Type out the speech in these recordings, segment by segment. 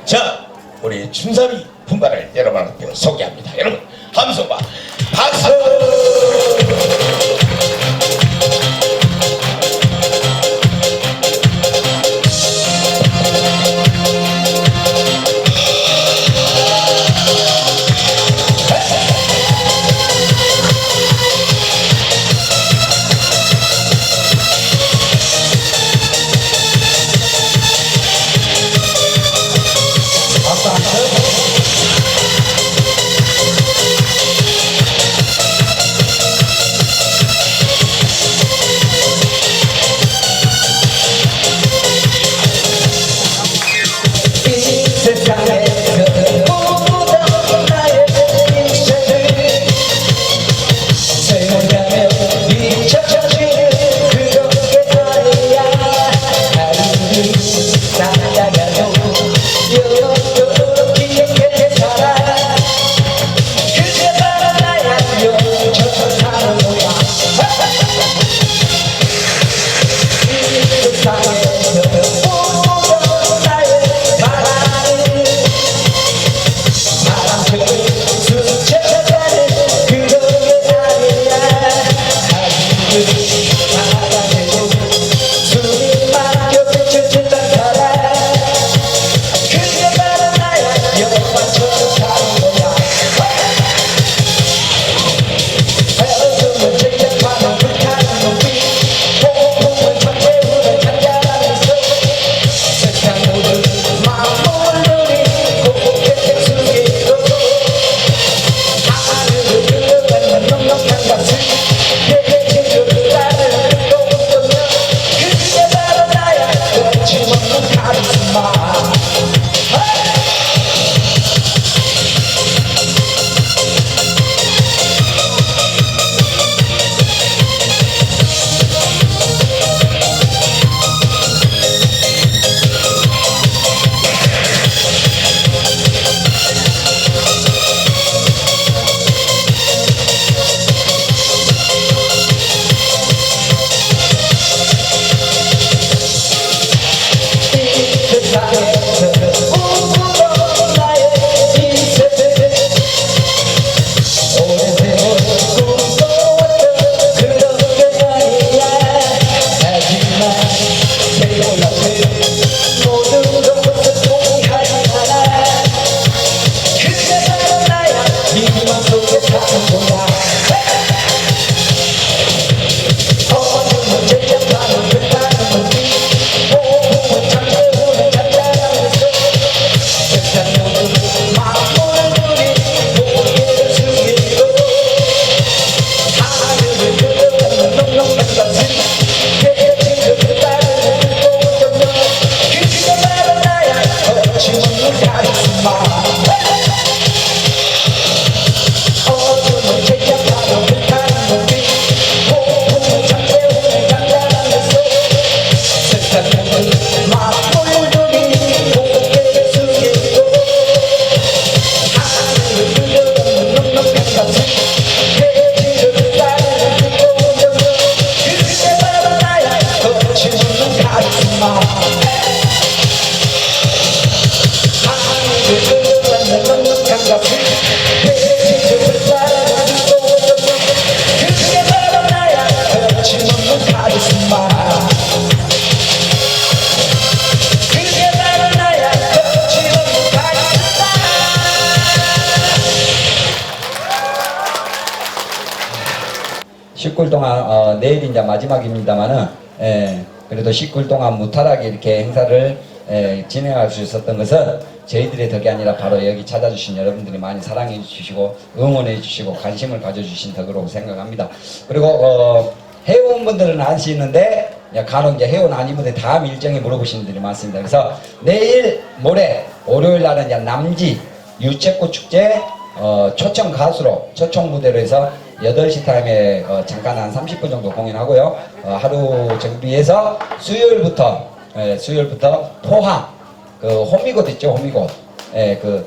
자, 우리 춘삼이 분발을 여러분한테 소개합니다. 여러분 함성과 박수. 식굴 동안 내일이 이제 마지막입니다만은 그래도 식굴 동안 무탈하게 이렇게 행사를 진행할 수 있었던 것은 저희들의 덕이 아니라 바로 여기 찾아주신 여러분들이 많이 사랑해 주시고 응원해 주시고 관심을 가져주신 덕으로 생각합니다. 그리고 회원분들은 아시는데 간혹 이제 회원 아닌 분들 다음 일정에 물어보시는 분들이 많습니다. 그래서 내일 모레 월요일 날은 이제 남지 유채꽃 축제 초청 가수로 초청 무대로 해서 8시 타임에 잠깐 한 30분 정도 공연하고요. 하루 정비해서 수요일부터 포항 그 호미곶 있죠, 호미곶. 그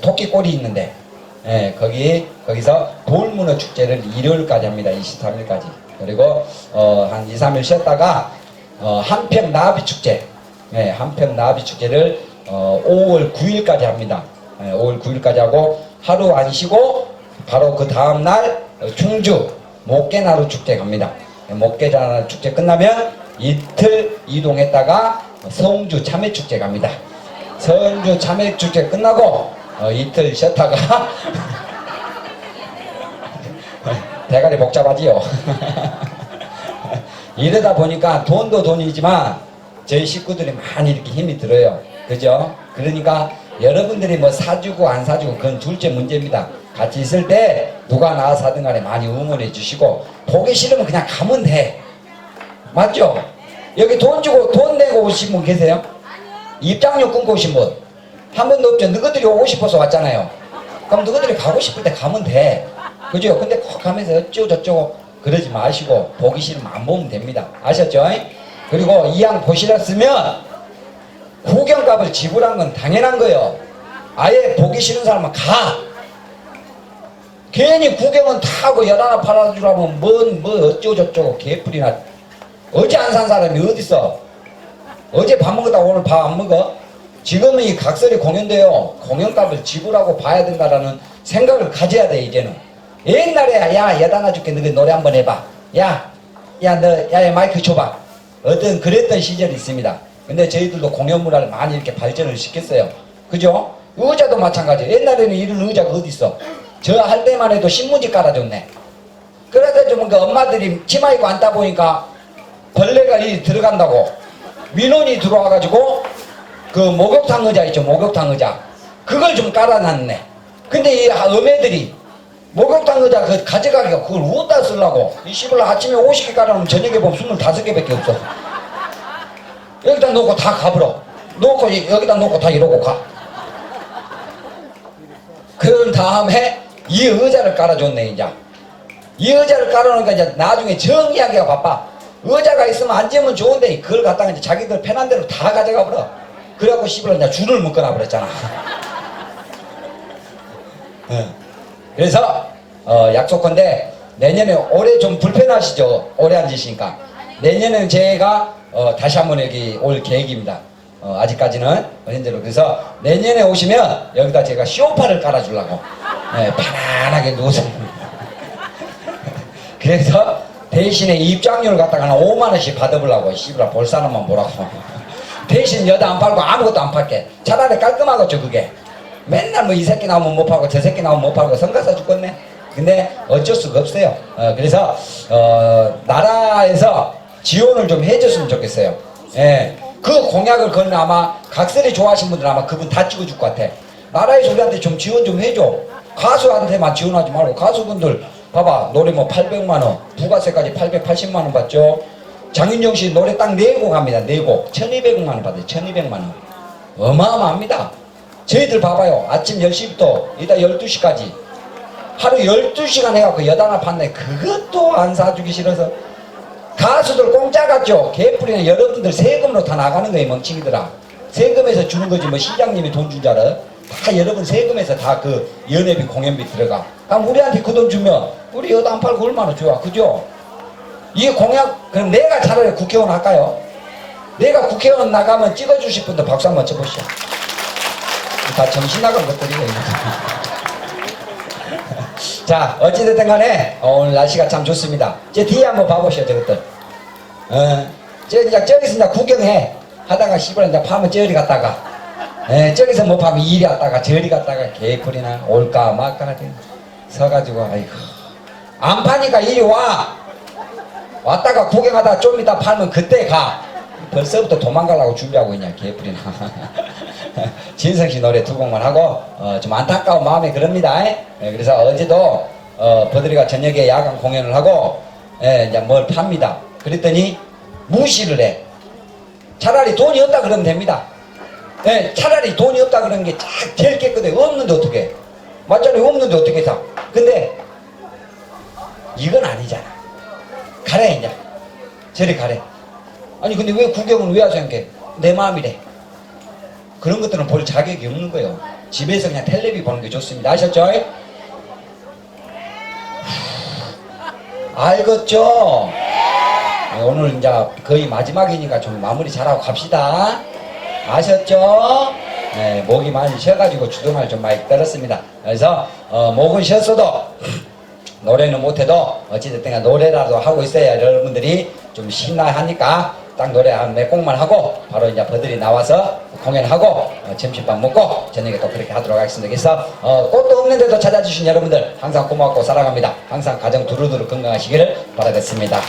토끼꼬리 있는데 거기서 돌문어 축제를 일요일까지 합니다. 23일까지. 그리고 한 2, 3일 쉬었다가 한평 나비 축제, 한평 나비 축제를 5월 9일까지 합니다. 5월 9일까지 하고 하루 안 쉬고 바로 그 다음날 충주 목계나루 축제 갑니다. 목계나루 축제 끝나면 이틀 이동했다가 성주 참외축제 갑니다. 성주 참외축제 끝나고 이틀 쉬었다가 대가리 복잡하지요. 이러다 보니까 돈도 돈이지만 저희 식구들이 많이 이렇게 힘이 들어요. 그죠? 그러니까 여러분들이 뭐 사주고 안 사주고 그건 둘째 문제입니다. 같이 있을 때 누가 나와서 하든 간에 많이 응원해 주시고, 보기 싫으면 그냥 가면 돼. 맞죠? 여기 돈 주고 돈 내고 오신 분 계세요? 입장료 끊고 오신 분 한 번도 없죠. 너희들이 오고 싶어서 왔잖아요. 그럼 너희들이 가고 싶을 때 가면 돼. 그죠? 근데 꼭 가면서 어쩌고 저쩌고 그러지 마시고, 보기 싫으면 안 보면 됩니다. 아셨죠? 그리고 이왕 보시렸으면 구경값을 지불한 건 당연한 거예요. 아예 보기 싫은 사람은 가. 괜히 구경은 다 하고 열 하나 팔아주라면 뭐 어쩌고 저쩌고 개뿔이나. 어제 안 산 사람이 어딨어? 어제 밥 먹었다 오늘 밥 안 먹어? 지금은 이 각설이 공연돼요. 공연값을 지불하고 봐야 된다라는 생각을 가져야 돼. 이제는 옛날에 야 여단아 줄게 너희 노래 한번 해봐. 야 마이크 줘봐. 어떤 그랬던 시절이 있습니다. 근데 저희들도 공연 문화를 많이 이렇게 발전을 시켰어요. 그죠? 의자도 마찬가지예요. 옛날에는 이런 의자가 어디 있어? 저 할 때만 해도 신문지 깔아줬네. 그래서 좀 그 엄마들이 치마 입고 앉다 보니까 벌레가 이 들어간다고 민원이 들어와가지고 그 목욕탕 의자 있죠. 목욕탕 의자 그걸 좀 깔아놨네. 근데 이 어매들이 목욕탕 의자 그 가져가기가 그걸 어디다 쓰려고. 이 씨발라 아침에 50개 깔아놓으면 저녁에 보면 25개밖에 없어. 여기다 놓고 다 가버려. 놓고 여기다 놓고 다 이러고 가. 그런 다음에 이 의자를 깔아줬네. 이제 이 의자를 깔아놓으니까 이제 나중에 정리하기가 바빠. 의자가 있으면 앉으면 좋은데 그걸 갖다가 이제 자기들 편한 대로 다 가져가 버려. 그래갖고 씨발 이제 줄을 묶어놔 버렸잖아. 그래서 약속한데 내년에 올해 좀 불편하시죠? 오래 앉으시니까 내년에는 제가 다시 한번 여기 올 계획입니다. 아직까지는 현재로. 그래서 내년에 오시면 여기다 제가 쇼파를 깔아주려고. 편안하게 누워서. 그래서 대신에 입장료를 갖다가 한 5만원씩 받아보려고. 씨부라 볼 사람만 보라고. 대신 여다 안 팔고 아무것도 안 팔게. 차라리 깔끔하겠죠 그게. 맨날 뭐 이 새끼 나오면 못 팔고 저 새끼 나오면 못 팔고 성가사 죽겠네. 근데 어쩔 수가 없어요. 그래서 나라에서 지원을 좀 해줬으면 좋겠어요. 그 공약을 거는 아마 각설이 좋아하시는 분들은 아마 그분 다 찍어줄 것 같아. 나라에서 우리한테 좀 지원 좀 해줘. 가수한테만 지원하지 말고. 가수분들 봐봐, 노래 뭐 800만원, 부가세까지 880만원 받죠. 장윤정 씨 노래 딱 4곡 합니다. 4곡 1200만원 받아요. 1200만원. 어마어마합니다. 저희들 봐봐요. 아침 10시부터 이따 12시까지 하루 12시간 해갖고 여단아 판네. 그것도 안 사주기 싫어서. 가수들 공짜 같죠? 개뿔이나 여러분들 세금으로 다 나가는 거예요. 멍청이들아. 세금에서 주는 거지 뭐 시장님이 돈 준 줄 알아? 다 여러분 세금에서 다 그 연예비 공연비 들어가. 그럼 우리한테 그 돈 주면 우리 여단 안 팔고 얼마나 좋아. 그죠? 이게 공약. 그럼 내가 차라리 국회의원 할까요? 내가 국회의원 나가면 찍어주실 분들 박수 한번 쳐보시오. 다 정신 나간 것들이에요. 자, 어찌됐든 간에 오늘 날씨가 참 좋습니다. 제 뒤에 한번 봐보시오. 저것들 이제 저기서 이제 구경해 하다가 씨발 이제 파면 저리 갔다가 저기서 못 파면 이리 갔다가 저리 갔다가 개풀이나 올까 말까 하더니 서가지고 아이고 안 파니까 이리 왔다가 구경하다가 좀 이따 팔면 그때 가. 벌써부터 도망가려고 준비하고 있냐 개풀이나. 진성씨 노래 2곡만 하고 좀 안타까운 마음에 그럽니다. 그래서 어제도 버드리가 저녁에 야간 공연을 하고 이제 뭘 팝니다. 그랬더니 무시를 해. 차라리 돈이 없다 그러면 됩니다. 차라리 돈이 없다 그러는 게 제일 깨끗해. 없는데 어떻게 맞잖아요. 없는데 어떻게 사. 근데 이건 아니잖아. 가래 이제 저리 가래. 아니 근데 왜 구경을 왜 하자 게 내 마음이래. 그런 것들은 볼 자격이 없는 거예요. 집에서 그냥 텔레비 보는 게 좋습니다. 아셨죠? 알겠죠? 오늘 이제 거의 마지막이니까 좀 마무리 잘하고 갑시다. 아셨죠? 목이 많이 쉬어가지고 주둥아를 좀 많이 떨었습니다. 그래서 목은 쉬었어도 노래는 못해도 어찌됐든 노래라도 하고 있어야 여러분들이 좀 신나하니까 딱 노래 한 몇 곡만 하고 바로 이제 버들이 나와서 공연하고 점심밥 먹고 저녁에 또 그렇게 하도록 하겠습니다. 그래서 꽃도 없는데도 찾아주신 여러분들 항상 고맙고 사랑합니다. 항상 가정 두루두루 건강하시기를 바라겠습니다.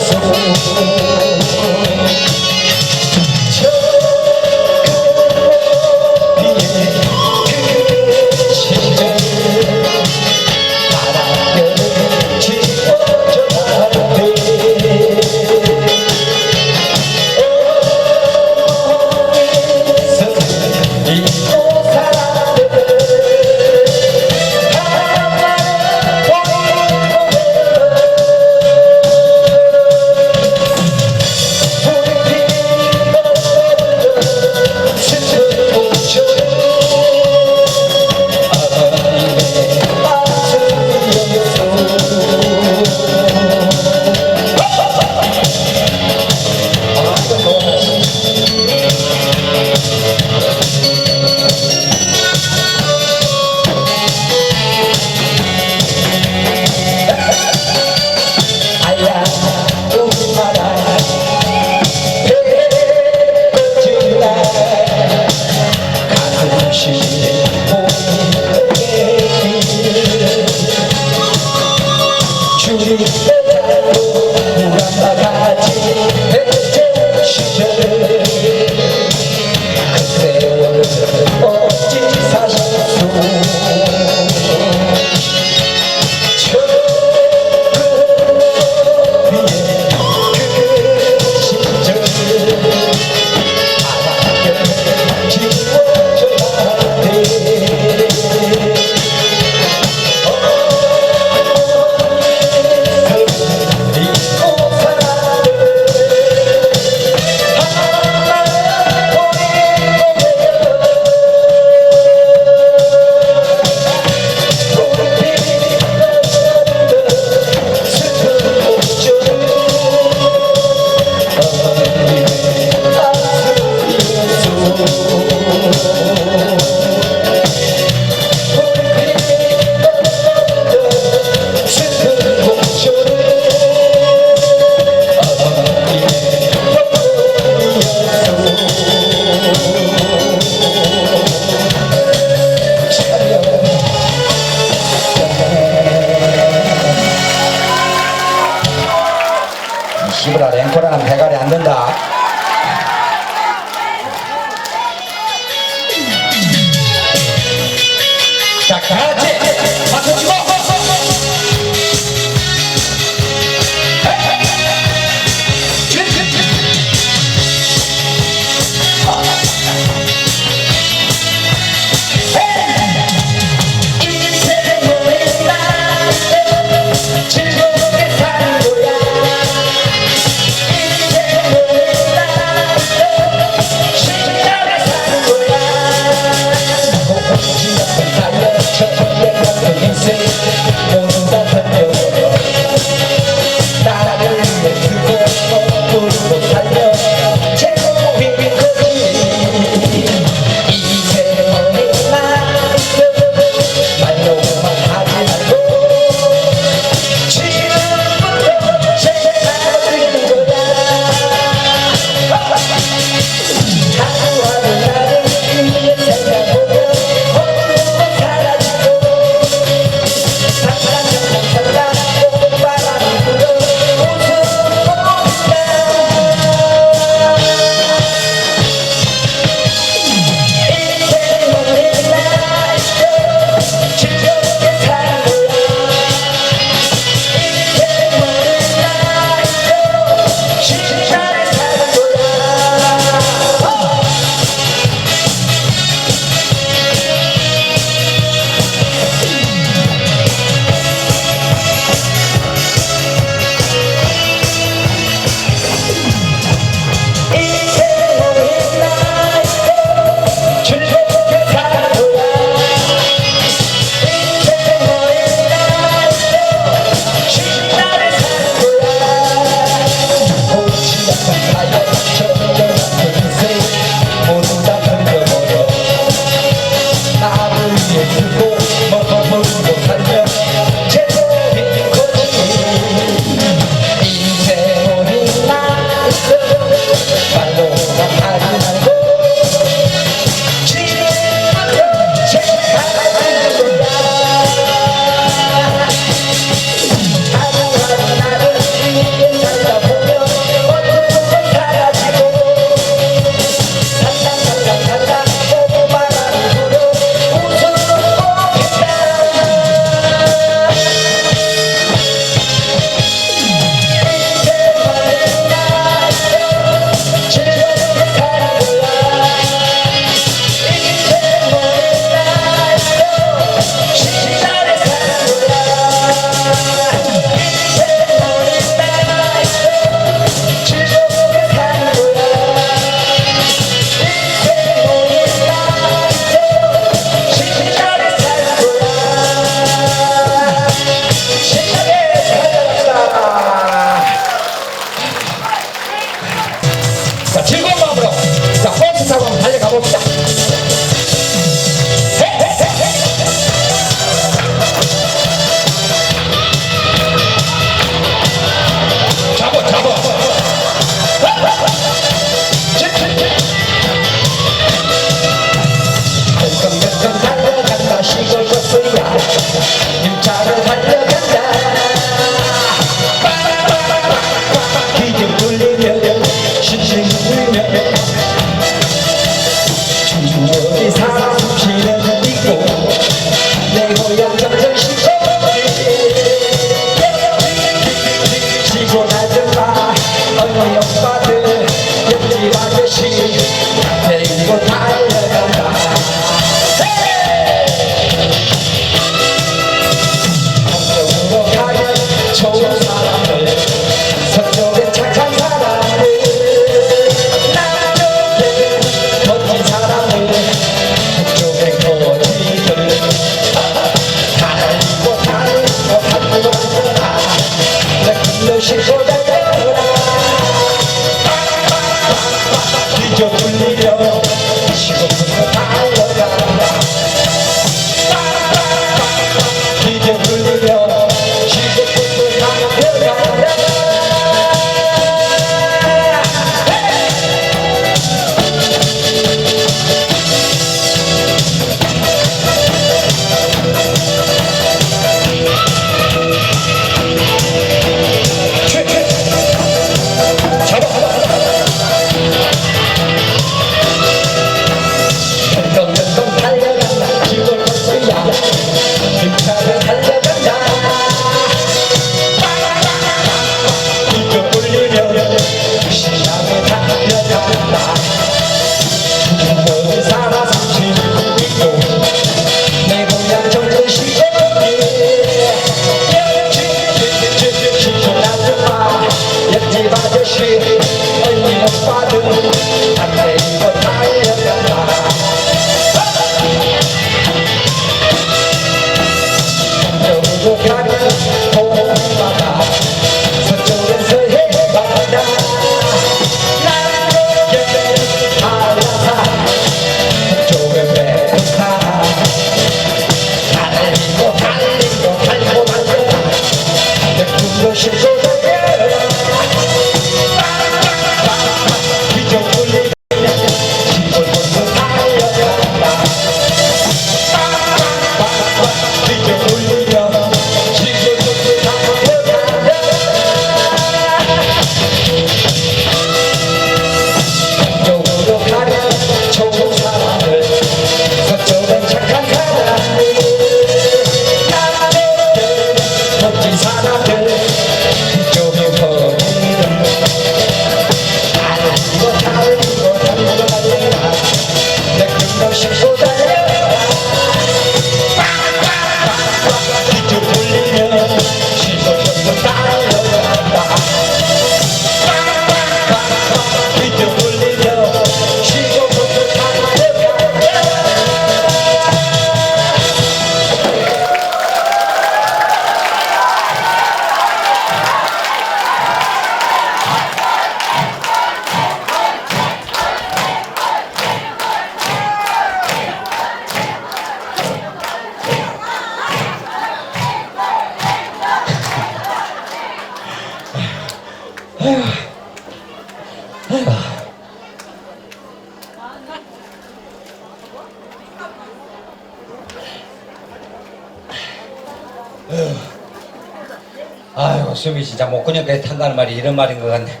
아이고 숨이 진짜 목구멍까지 탄다는 말이 이런 말인 것 같네.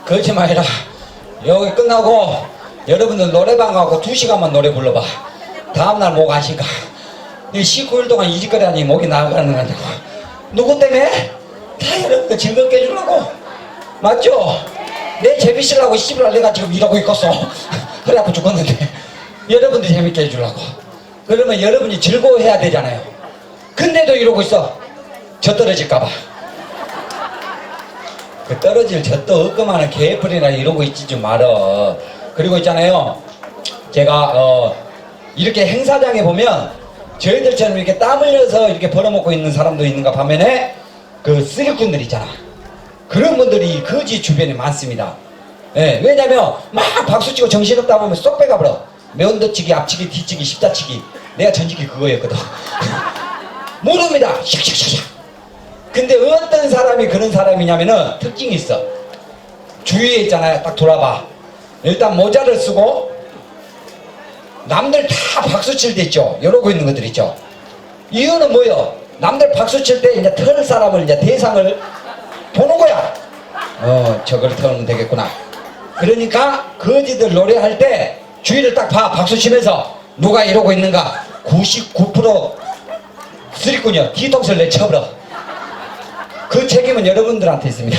거짓말이라 여기 끝나고 여러분들 노래방 가고 2시간만 노래 불러봐. 다음날 목 안 쉬까. 이 19일 동안 이직거리 하니 목이 나가는 건데 누구 때문에? 다 여러분들 즐겁게 해주려고. 맞죠? 내 재밌으려고 씨발 내가 지금 일하고 있겠어. 허리 아파 죽겠는데 여러분들 재밌게 해주려고. 그러면 여러분이 즐거워해야 되잖아요. 근데도 이러고 있어. 저 떨어질까봐. 그 떨어질 젖도 없구만은 개뿔이나 이러고 있지 좀 말어. 그리고 있잖아요. 제가 이렇게 행사장에 보면 저희들처럼 이렇게 땀 흘려서 이렇게 벌어먹고 있는 사람도 있는가 반면에 그 쓰리꾼들 있잖아. 그런 분들이 거지 주변에 많습니다. 예, 왜냐면 막 박수치고 정신없다 보면 쏙 빼가버려. 면도치기, 앞치기, 뒤치기, 십자치기. 내가 전직이 그거였거든. 모릅니다. 샥샥샥샥. 근데 어떤 사람이 그런 사람이냐면은 특징이 있어. 주위에 있잖아요. 딱 돌아봐. 일단 모자를 쓰고 남들 다 박수 칠 때 있죠. 이러고 있는 것들 있죠. 이유는 뭐요? 남들 박수 칠 때 이제 털 사람을 이제 대상을 보는 거야. 저걸 털면 되겠구나. 그러니까 거지들 노래할 때 주위를 딱 봐. 박수 치면서 누가 이러고 있는가. 99% 쓰리꾼이요. 뒤통수를 내쳐버려. 그 책임은 여러분들한테 있습니다.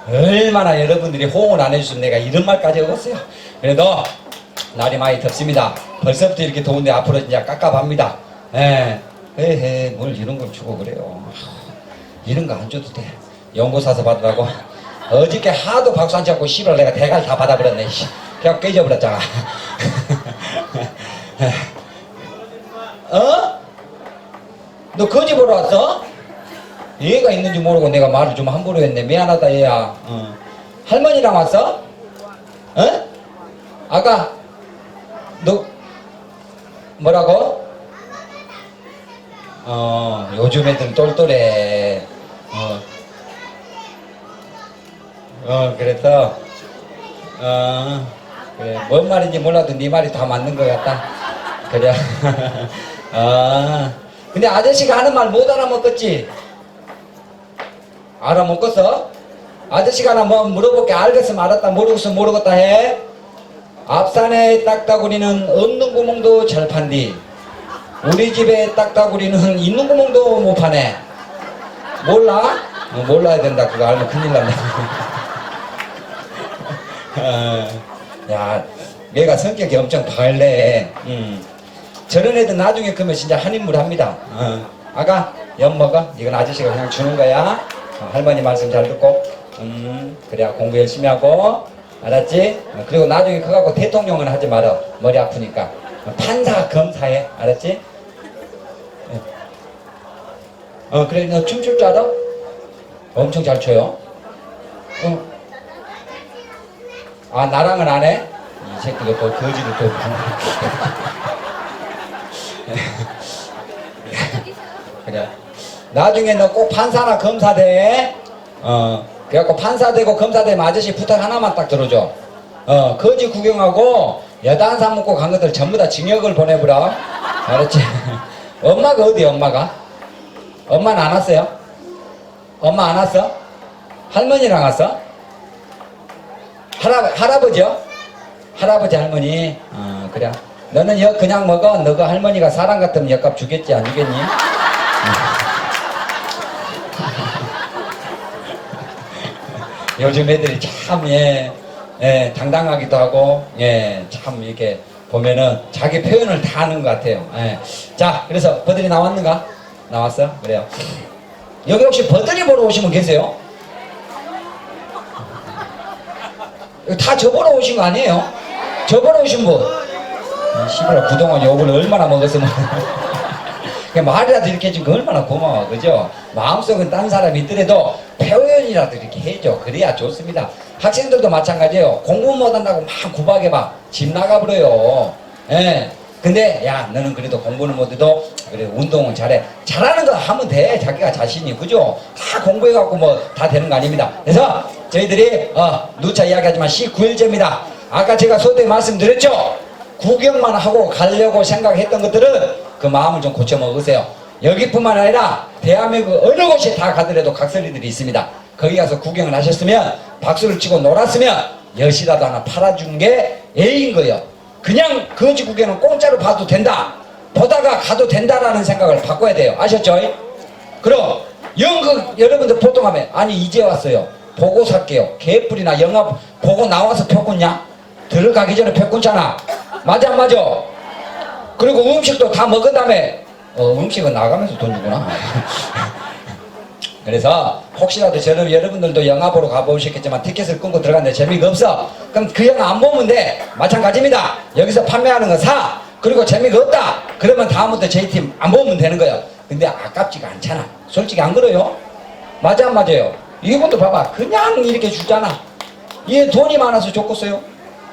얼마나 여러분들이 호응을 안 해주시면 내가 이런 말까지 하겠어요. 그래도 날이 많이 덥습니다. 벌써부터 이렇게 더운데 앞으로 이제 깝깝합니다. 에헤 뭘 이런 걸 주고 그래요. 이런 거 안 줘도 돼. 연고 사서 받으라고. 어저께 하도 박수 안 치고 씨발 내가 대가를 다 받아버렸네. 그냥 깨져버렸잖아. 너 거지 보러 왔어? 얘가 있는지 모르고 내가 말을 좀 함부로 했네. 미안하다 얘야. 할머니랑 왔어? 아까 너 뭐라고? 요즘 애들 똘똘해. 그래서 그래 뭔 말인지 몰라도 네 말이 다 맞는 것 같다. 그래. 근데 아저씨가 하는 말 못 알아먹겠지? 알아먹겠어? 아저씨가 하나 뭐 물어볼게. 알겠으면 알았다, 모르겠으면 모르겠다 해. 앞산에 딱따구리는 없는 구멍도 잘 판디. 우리 집에 딱따구리는 있는 구멍도 못 파네. 몰라? 몰라야 된다. 그거 알면 큰일 난다. 야, 얘가 성격이 엄청 밝네. 저런 애들 나중에 크면 진짜 한인물 합니다. 아가, 엿 먹어. 이건 아저씨가 그냥 주는 거야. 할머니 말씀 잘 듣고. 그래야 공부 열심히 하고. 알았지? 그리고 나중에 그거 갖고 대통령은 하지 마라. 머리 아프니까. 판사, 검사해. 알았지? 그래, 너 춤출 줄 알아? 엄청 잘 춰요. 나랑은 안 해? 이 새끼가 또 거지를 또. 그래. 나중에 너 꼭 판사나 검사 돼. 그래갖고 판사 되고 검사 되면 아저씨 부탁 하나만 딱 들어줘. 거지 구경하고 여단 사 먹고 간 것들 전부 다 징역을 보내버려. 알았지? 엄마가 어디 엄마가? 엄마는 안 왔어요? 엄마 안 왔어? 할머니랑 왔어? 할아버지요? 할아버지 할머니. 그래. 너는 여 그냥 먹어. 너가 할머니가 사람 같으면 역값 주겠지 안 주겠니? 요즘 애들이 참 당당하기도 하고 참 이렇게 보면은 자기 표현을 다 하는 것 같아요. 자, 그래서 버들이 나왔는가? 나왔어? 그래요. 여기 혹시 버들이 보러 오신 분 계세요? 다 저 보러 오신 거 아니에요? 저 보러 오신 분. 시부라 그동안 욕을 얼마나 먹었으면. 말이라도 이렇게 해준 거 얼마나 고마워. 그죠? 마음속은 딴 사람이 있더라도 표현이라도 이렇게 해줘. 그래야 좋습니다. 학생들도 마찬가지예요. 공부 못한다고 막 구박해봐. 집 나가버려요. 근데 야 너는 그래도 공부는 못해도 그래 운동은 잘해. 잘하는 거 하면 돼. 자기가 자신이. 그죠? 다 공부해갖고 뭐 다 되는 거 아닙니다. 그래서 저희들이 누차 이야기하지만 19일째입니다. 아까 제가 소대에 말씀드렸죠? 구경만 하고 가려고 생각했던 것들은 그 마음을 좀 고쳐 먹으세요. 여기뿐만 아니라 대한민국 어느 곳에 다 가더라도 각설이들이 있습니다. 거기 가서 구경을 하셨으면 박수를 치고 놀았으면 엿이라도 하나 팔아준 게 A인 거예요. 그냥 거지 구경은 공짜로 봐도 된다. 보다가 가도 된다라는 생각을 바꿔야 돼요. 아셨죠? 그럼 연극 여러분들 보통 하면 아니 이제 왔어요. 보고 살게요. 개뿔이나 영화 보고 나와서 표 끊냐? 들어가기 전에 표 끊잖아. 맞아 안 맞아? 그리고 음식도 다 먹은 다음에 음식은 나가면서 돈 주구나. 그래서 혹시라도 여러분들도 영화 보러 가보셨겠지만 티켓을 끊고 들어갔는데 재미가 없어. 그럼 그 영화 안 보면 돼. 마찬가지입니다. 여기서 판매하는 거 사. 그리고 재미가 없다. 그러면 다음부터 저희 팀 안 보면 되는 거예요. 근데 아깝지가 않잖아. 솔직히 안 그래요? 맞아 안 맞아요? 이분도 봐봐. 그냥 이렇게 주잖아. 얘 돈이 많아서 줬겠어요?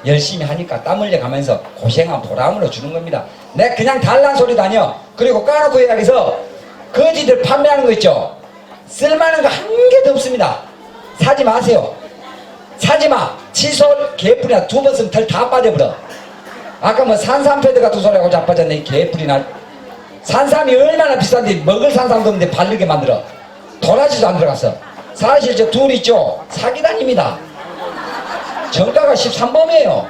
열심히 하니까 땀 흘려가면서 고생한 보람으로 주는 겁니다. 내 그냥 달란 소리도 아니여. 그리고 까놓고 이야기해서 거지들 판매하는 거 있죠? 쓸만한 거 한 개도 없습니다. 사지 마세요. 사지 마. 칫솔, 개뿔이나 두 번 쓰면 털 다 빠져버려. 아까 뭐 산삼패드 같은 소리하고 자빠졌네. 이 개뿔이나. 산삼이 얼마나 비싼데 먹을 산삼도 없는데 바르게 만들어. 도라지도 안 들어갔어. 사실 저 둘 있죠? 사기단입니다. 정가가 13범이에요.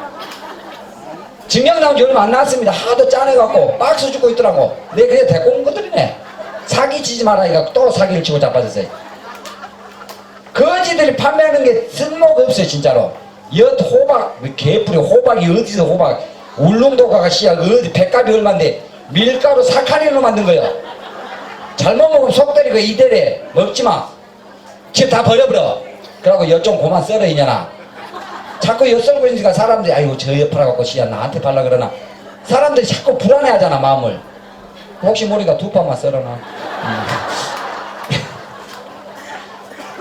증명 나온 지 얼마 안 나왔습니다. 하도 짠해갖고 박수 주고 있더라고. 내 그게 데리고 온 것들이네. 사기 치지 마라 이거 또 사기를 치고 자빠졌어요. 거지들이 판매하는 게 쓸모가 없어요 진짜로. 엿 호박 개뿔이 호박이 어디서 호박 울릉도 가가 씨야 어디 백값이 얼만데 밀가루 사카린으로 만든 거야. 잘못 먹으면 속 때리고 이대래. 먹지마. 집 다 버려버려. 그러고 엿 좀 그만 썰어 이년아. 자꾸 엿 썰고 있으니까 사람들이 아이고 저 엿 팔아갖고 씨야 나한테 팔라 그러나. 사람들이 자꾸 불안해하잖아 마음을. 혹시 모르니까 두 판만 썰어놔.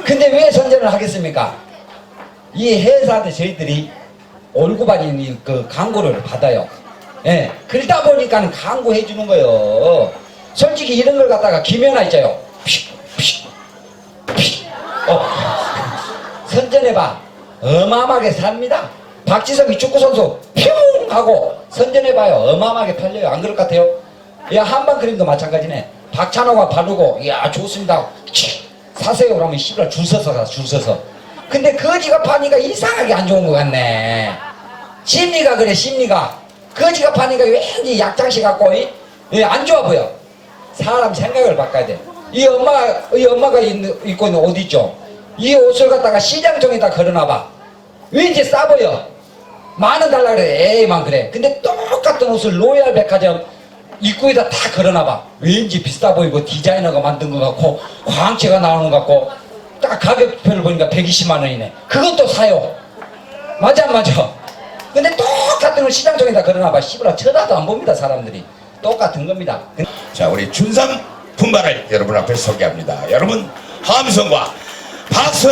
근데 왜 선전을 하겠습니까? 이 회사한테 저희들이 올고반이 그 광고를 받아요. 예. 그러다 보니까 광고해 주는 거예요. 솔직히 이런 걸 갖다가 김연아 있잖아요. 선전해봐. 어마어마하게 삽니다. 박지성이 축구선수 퓨 하고 선전해봐요. 어마어마하게 팔려요. 안 그럴 것 같아요? 야 한방크림도 마찬가지네. 박찬호가 바르고 야 좋습니다. 사세요 그러면 씨발 줄 서서 가 줄 서서. 근데 거지가 파니까 이상하게 안 좋은 것 같네. 심리가 그래 심리가. 거지가 파니까 왠지 약장식 갖고 안 좋아 보여. 사람 생각을 바꿔야 돼. 이 엄마가 입고 있는 옷 있죠? 이 옷을 갖다가 시장통에다 걸어놔봐. 왠지 싸 보여. 만원 달라 그래. 에이만 그래. 근데 똑같은 옷을 로얄 백화점 입구에다 다 걸어놔봐. 왠지 비싸 보이고 디자이너가 만든 것 같고 광채가 나오는 것 같고 딱 가격표를 보니까 120만 원이네. 그것도 사요. 맞아 안 맞아? 근데 똑같은 걸 시장통에다 걸어놔봐. 씨부라 쳐다도 안 봅니다 사람들이. 똑같은 겁니다. 자 우리 준삼 품바를 여러분 앞에 소개합니다. 여러분 함성과 박수.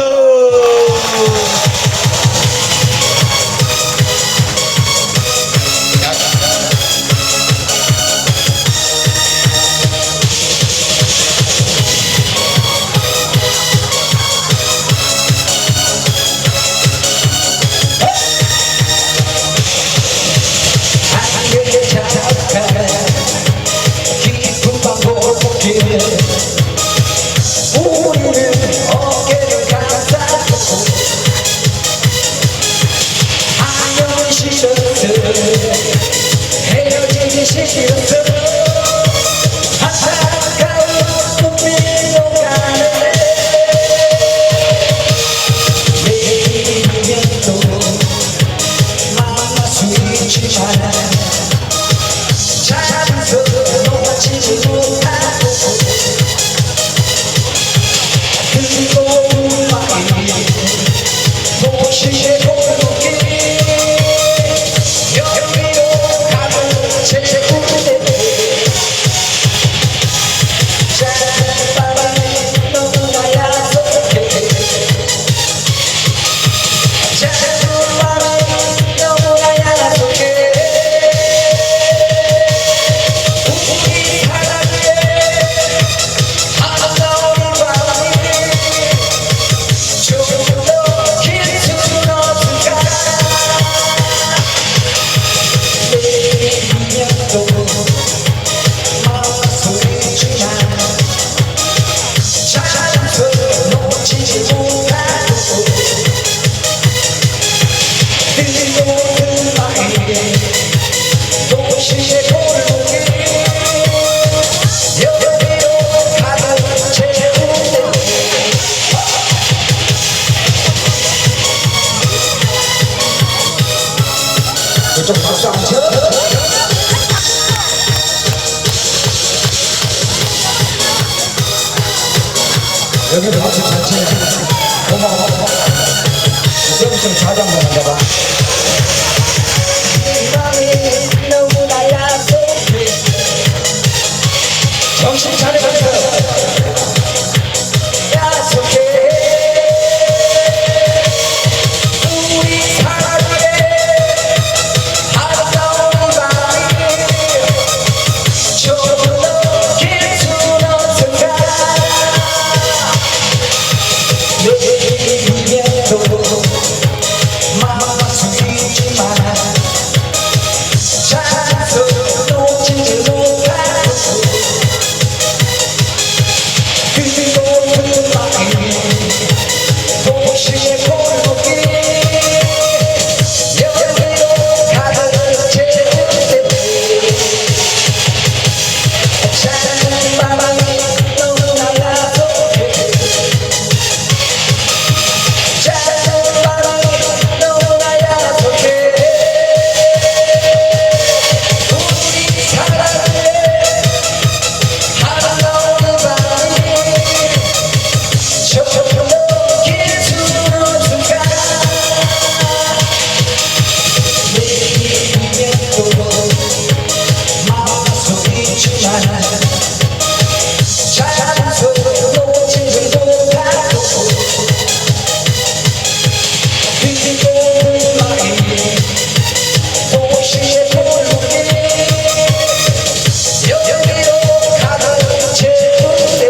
You're 저쪽 박수 안 쳐? 여기도 박수 잘 치네. 고마워. 여기 좀 자장 먹는가 봐. 너무 달라서 정신 차려주세요. 약속해 우리 사랑의 아름다운 밤이 조금 더 길수는 순간 내일이면도 막수있지만 찬스 놓치지 못하고 그리고 그 마음이 도시의 골목길 여기로 가득 채울 때 찬 밤이 너무나 야속해 찬 밤이 너무나 야속해 우리 사랑의 아름다운 밤이 조금 더 길수는 순간 내일이면도 막수있지만 찬스 놓치지 못하고 그리고 그 마음이 도시의 골목길 여기로 가득 채울 때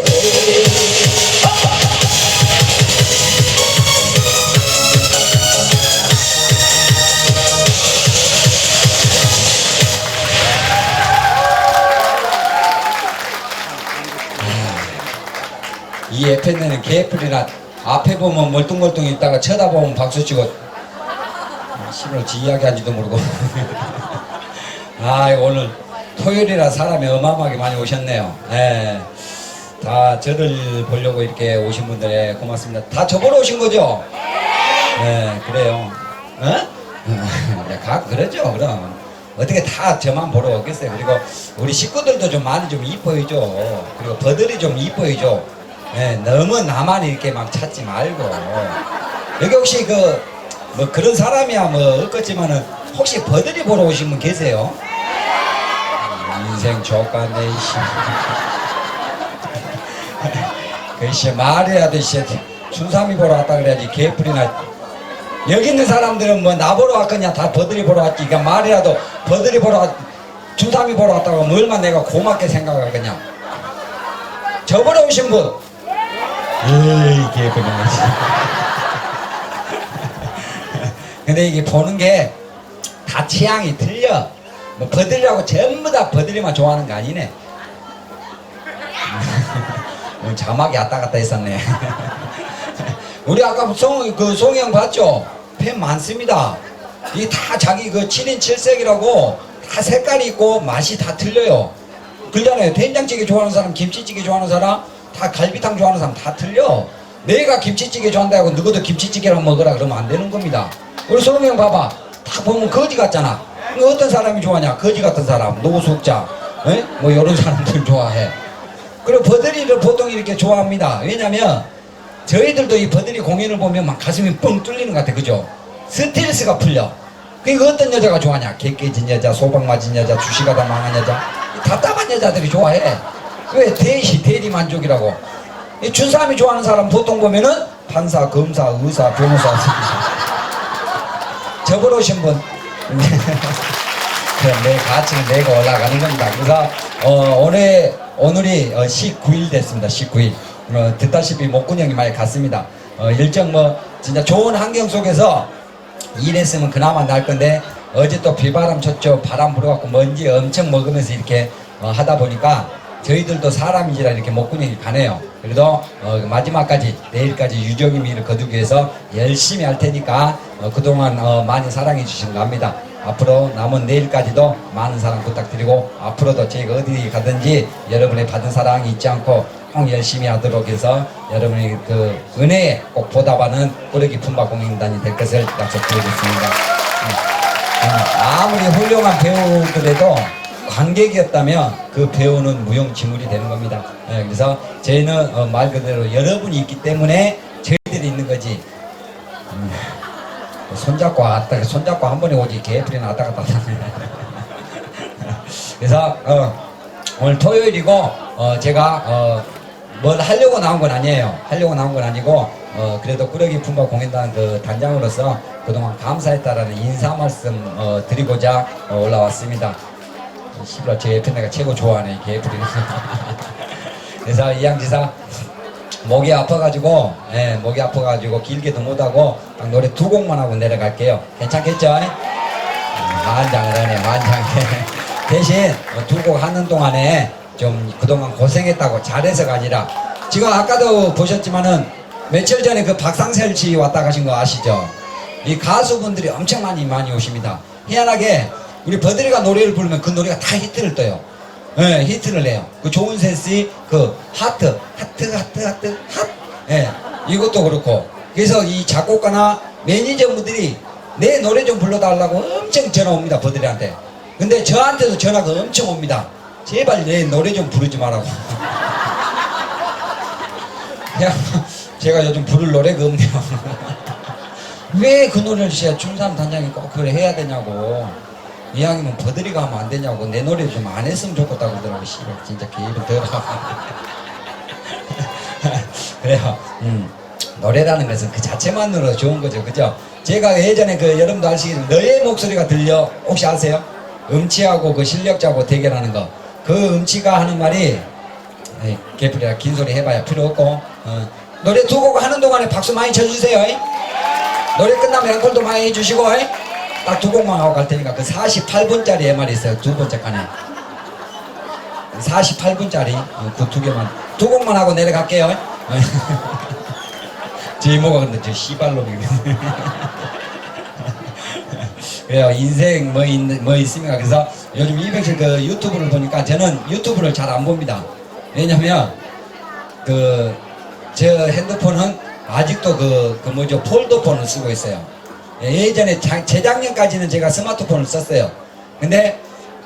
이 에펜네는 개뿔이나 앞에 보면 멀뚱멀뚱 있다가 쳐다보면 박수치고 신을 지 이야기한지도 모르고 아 오늘 토요일이라 사람이 어마어마하게 많이 오셨네요. 예. 다 저를 보려고 이렇게 오신 분들 예, 고맙습니다. 다 저보러 오신 거죠? 네 그래요. 어? 각 그러죠 그럼 어떻게 다 저만 보러 오겠어요. 그리고 우리 식구들도 좀 많이 좀 이뻐해줘. 그리고 버들이 좀 이뻐해줘. 예, 너무 나만 이렇게 막 찾지 말고 여기 혹시 그 뭐 그런 사람이야 뭐 없겠지만은 혹시 버들이 보러 오신 분 계세요? 인생 족같네 이씨. 그씨 말해야도 씨 춘삼이 보러 왔다 그래야지 개뿔이나. 여기 있는 사람들은 뭐 나 보러 왔거냐 다 버들이 보러 왔지. 그러니까 말이라도 버들이 보러 왔 춘삼이 보러 왔다고 하면 얼마나 내가 고맙게 생각하겠냐. 저 보러 오신 분 에이 개뿔이나. 근데 이게 보는 게 다 취향이 틀려. 뭐 버들이라고 전부 다 버들이만 좋아하는 거 아니네. 오늘 자막이 왔다 갔다 했었네. 우리 아까 송이 형 봤죠? 팬 많습니다. 이게 다 자기 그 7인 7색이라고 다 색깔이 있고 맛이 다 틀려요. 그러잖아요. 된장찌개 좋아하는 사람, 김치찌개 좋아하는 사람, 다 갈비탕 좋아하는 사람 다 틀려. 내가 김치찌개 좋아한다 하고 누구도 김치찌개랑 먹으라 그러면 안 되는 겁니다. 우리 송이 형 봐봐. 다 보면 거지 같잖아. 어떤 사람이 좋아하냐? 거지 같은 사람, 노숙자, 에? 뭐 이런 사람들 좋아해. 그리고 버들이를 보통 이렇게 좋아합니다. 왜냐면 저희들도 이 버들이 공연을 보면 막 가슴이 뻥 뚫리는 것 같아. 그죠? 스트레스가 풀려. 그러니까 어떤 여자가 좋아하냐? 개 깨진 여자, 소방 맞은 여자, 주식하다 망한 여자. 답답한 여자들이 좋아해. 왜? 대리 만족이라고. 이 춘삼이 좋아하는 사람 보통 보면은 판사, 검사, 의사, 변호사. 저보러 오신 분. 그럼 내 가치는 내가 올라가는 겁니다. 그래서 오늘이 19일 됐습니다. 19일. 듣다시피 목구녕이 많이 갔습니다. 일정 뭐 진짜 좋은 환경 속에서 일했으면 그나마 날 건데 어제 또 비바람 쳤죠. 바람 불어갖고 먼지 엄청 먹으면서 이렇게 하다 보니까 저희들도 사람인지라 이렇게 목구녕이 가네요. 그래도 마지막까지 내일까지 유종의미를 거두기 위해서 열심히 할 테니까 그동안 많이 사랑해 주신 겁니다. 앞으로 남은 내일까지도 많은 사랑 부탁드리고 앞으로도 저희가 어디 가든지 여러분의 받은 사랑이 잊지 않고 꼭 열심히 하도록 해서 여러분의 그 은혜에 꼭 보답하는 꾸러기 품바 공연단이 될 것을 약속드리겠습니다. 아무리 훌륭한 배우더라도 관객이었다면 그 배우는 무용지물이 되는 겁니다. 그래서 저희는 말 그대로 여러분이 있기 때문에 저희들이 있는 거지. 손잡고 왔다, 손잡고 한 번에 오지 개풀이나 왔다 갔다 하네. 그래서 오늘 토요일이고 제가 뭘 하려고 나온 건 아니에요. 하려고 나온 건 아니고 그래도 꾸러기 품바 공연단 그 단장으로서 그동안 감사했다라는 인사 말씀 드리고자 올라왔습니다. 씨발 제 옆에 내가 최고 좋아하네 개풀이. 그래서 이양지사 목이 아파가지고 목이 아파가지고 길게도 못하고 딱 노래 2곡만 하고 내려갈게요. 괜찮겠죠? 만장을 하네 만장. 대신 2곡 하는 동안에 좀 그동안 고생했다고 잘해서가 아니라 지금 아까도 보셨지만은 며칠 전에 그 박상철 씨 왔다 가신 거 아시죠? 이 가수분들이 엄청 많이 오십니다. 희한하게 우리 버들이가 노래를 부르면 그 노래가 다 히트를 떠요. 히트를 내요. 그 조은세 씨 그 하트. 이것도 그렇고. 그래서 이 작곡가나 매니저분들이 내 노래 좀 불러달라고 엄청 전화 옵니다. 버들이한테. 근데 저한테도 전화가 엄청 옵니다. 제발 내 노래 좀 부르지 말라고. 그냥 제가 요즘 부를 노래가 없네요. 왜 그 노래를 진짜 중3 단장이 꼭 그래 해야 되냐고. 이왕이면 버들이가 하면 안 되냐고. 내 노래 좀 안 했으면 좋겠다고 그러더라고. 씨발 진짜 개입을 들어. 그래요. 노래라는 것은 그 자체만으로 좋은 거죠. 그죠? 제가 예전에 그 여러분도 아시겠지만 너의 목소리가 들려 혹시 아세요? 음치하고 그 실력자하고 대결하는 거. 그 음치가 하는 말이 개풀이라 긴 소리 해봐야 필요 없고 노래 2곡 하는 동안에 박수 많이 쳐주세요. 노래 끝나면 앵콜도 많이 해주시고 딱 2곡만 하고 갈 테니까 그 48분짜리 MR이 있어요. 2번째 칸에 48분짜리 그 2개만 2곡만 하고 내려갈게요. 제 이모가 근데 저 씨발놈이 그래요. 인생 뭐 있습니까? 그래서 요즘 이백실 그 유튜브를 보니까 저는 유튜브를 잘 안 봅니다. 왜냐면 저 핸드폰은 아직도 그 뭐죠 폴더폰을 쓰고 있어요. 예전에 재작년까지는 제가 스마트폰을 썼어요. 근데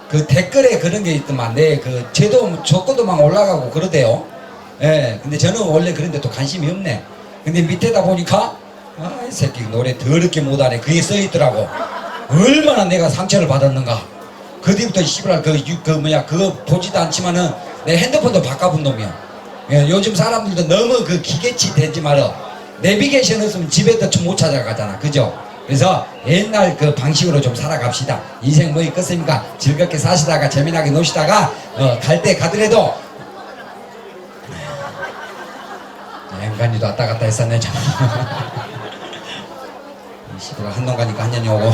그 댓글에 그런 게 있더만 그 제도 조건도 막 올라가고 그러대요. 근데 저는 원래 그런데 또 관심이 없네. 근데 밑에다 보니까 이 새끼 노래 더럽게 못하네 그게 써있더라고. 얼마나 내가 상처를 받았는가. 그 뒤부터 씨발 그거 보지도 않지만은 내 핸드폰도 바꿔본 놈이야. 요즘 사람들도 너무 그 기계치 되지 말어. 내비게이션 없으면 집에도 좀 못 찾아가잖아. 그죠? 그래서 옛날 그 방식으로 좀 살아갑시다. 인생 뭐 있겠습니까? 즐겁게 사시다가 재미나게 노시다가 갈 때 가더라도 앵간이도 왔다 갔다 했었네 참. 시부가 한동 가니까 한 년이 오고.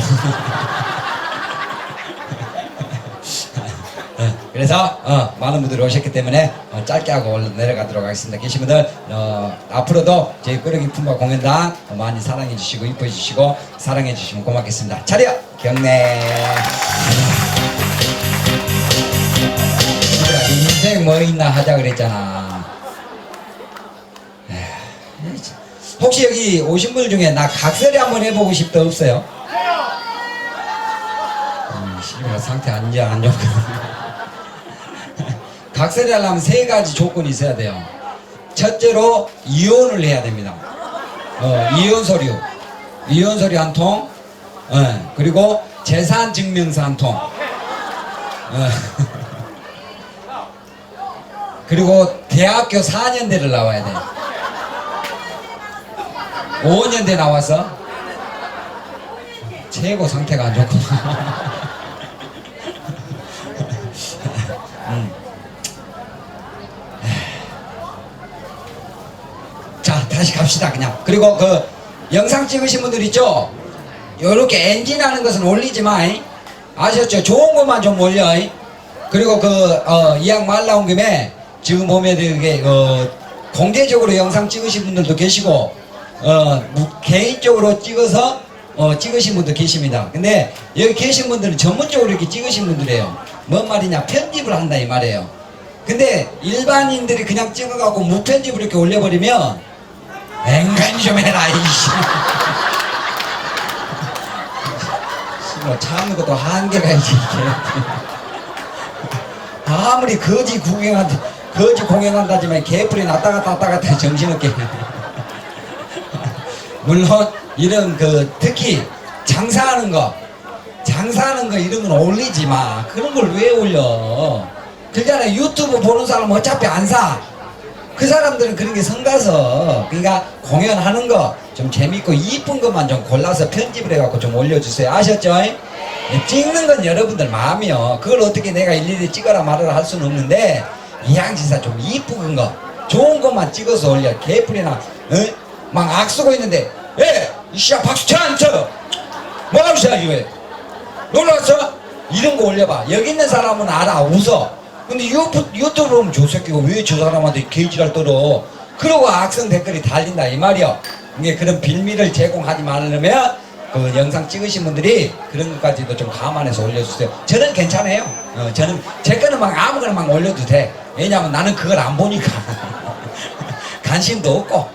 그래서 많은 분들이 오셨기 때문에 짧게 하고 얼른 내려가도록 하겠습니다. 계신 분들 앞으로도 저희 꾸러기 품바 공연단 많이 사랑해 주시고 이뻐해 주시고 사랑해 주시면 고맙겠습니다. 차려 경례. 인생 뭐 있나 하자 그랬잖아. 혹시 여기 오신 분 중에 나 각설이 한번 해보고 싶다 없어요? 상태 안 좋거든. 각설이 하려면 3가지 조건이 있어야 돼요. 첫째로 이혼을 해야 됩니다. 이혼 서류 1통, 그리고 재산 증명서 1통, 그리고 대학교 4년대를 나와야 돼. 5년대 나와서 최고 상태가 안 좋구나. 자, 다시 갑시다 그냥. 그리고 그 영상 찍으신 분들 있죠? 요렇게 엔진하는 것은 올리지 마. 아셨죠? 좋은 것만 좀 올려. 그리고 이왕 말 나온 김에 지금 보면 이게 공개적으로 영상 찍으신 분들도 계시고 개인적으로 찍어서 찍으신 분도 계십니다. 근데 여기 계신 분들은 전문적으로 이렇게 찍으신 분들이에요. 뭔 말이냐? 편집을 한다 이 말이에요. 근데 일반인들이 그냥 찍어갖고 무편집으로 이렇게 올려버리면 앵간히 좀 해라 이씨. 참 것도 한계가 있지. 아무리 거지 공연한다지만 개뿔이 왔다 갔다 정신없게. 물론 이런 특히 장사하는 거 이런 건 올리지 마. 그런 걸 왜 올려? 그잖아. 유튜브 보는 사람 어차피 안 사. 그 사람들은 그런 게 성가서. 그러니까 공연하는 거 좀 재밌고 이쁜 것만 좀 골라서 편집을 해갖고 좀 올려주세요. 아셨죠? 찍는 건 여러분들 마음이요. 그걸 어떻게 내가 일일이 찍어라 말아라 할 수는 없는데 이양진사 좀 이쁜 거 좋은 것만 찍어서 올려. 개뿔이나 막 악쓰고 있는데 이씨야 박수 쳐! 뭐하고 있어 이거? 놀랐어? 이런 거 올려봐. 여기 있는 사람은 알아. 웃어. 근데 유튜브 보면 저 새끼가 왜 저 사람한테 개지랄 떨어? 그러고 악성 댓글이 달린다 이 말이야. 이게 그런 빌미를 제공하지 말려면 그 영상 찍으신 분들이 그런 것까지도 좀 감안해서 올려주세요. 저는 괜찮아요. 저는 제 거는 막 아무거나 막 올려도 돼. 왜냐면 나는 그걸 안 보니까 관심도 없고.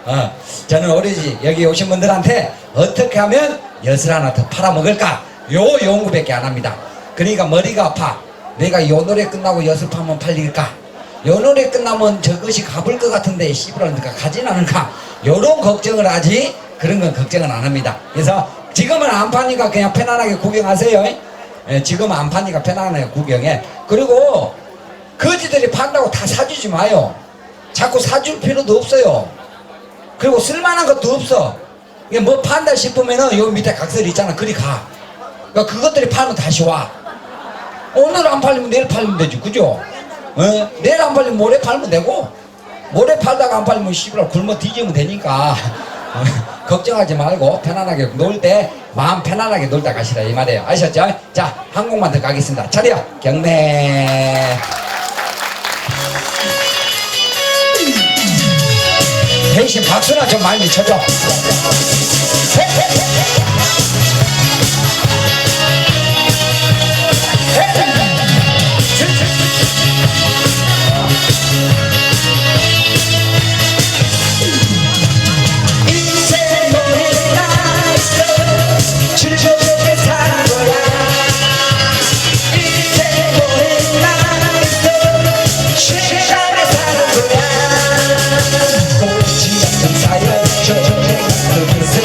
저는 오로지 여기 오신 분들한테 어떻게 하면 엿을 하나 더 팔아먹을까 요 연구밖에 안 합니다. 그러니까 머리가 아파. 내가 요 노래 끝나고 엿을 파면 팔릴까? 요 노래 끝나면 저것이 가볼 것 같은데 씨부랄까 가진 않을까? 요런 걱정을 하지 그런 건 걱정은 안 합니다. 그래서 지금은 안 파니까 그냥 편안하게 구경하세요. 지금은 안 파니까 편안하게 구경해. 그리고 거지들이 판다고 다 사주지 마요. 자꾸 사줄 필요도 없어요. 그리고 쓸만한 것도 없어. 이게 뭐 판다 싶으면은 요 밑에 각설이 있잖아. 그리 가. 그러니까 그것들이 팔면 다시 와. 오늘 안 팔리면 내일 팔리면 되지. 그죠? 내일 안 팔리면 모레 팔면 되고, 모레 팔다가 안 팔리면 씨발 굶어 뒤지면 되니까 걱정하지 말고 편안하게 놀 때 마음 편안하게 놀다 가시라 이 말이에요. 아셨죠? 자, 한 곡만 더 가겠습니다. 차려 경례. 대신 박수나 좀 많이 쳐줘. 인생 노래가 있어 즐겁게 사는 거야. 인생 노래가 있어 시간에 사는 거야. 보이지 않는 사연 저녁에 그릇에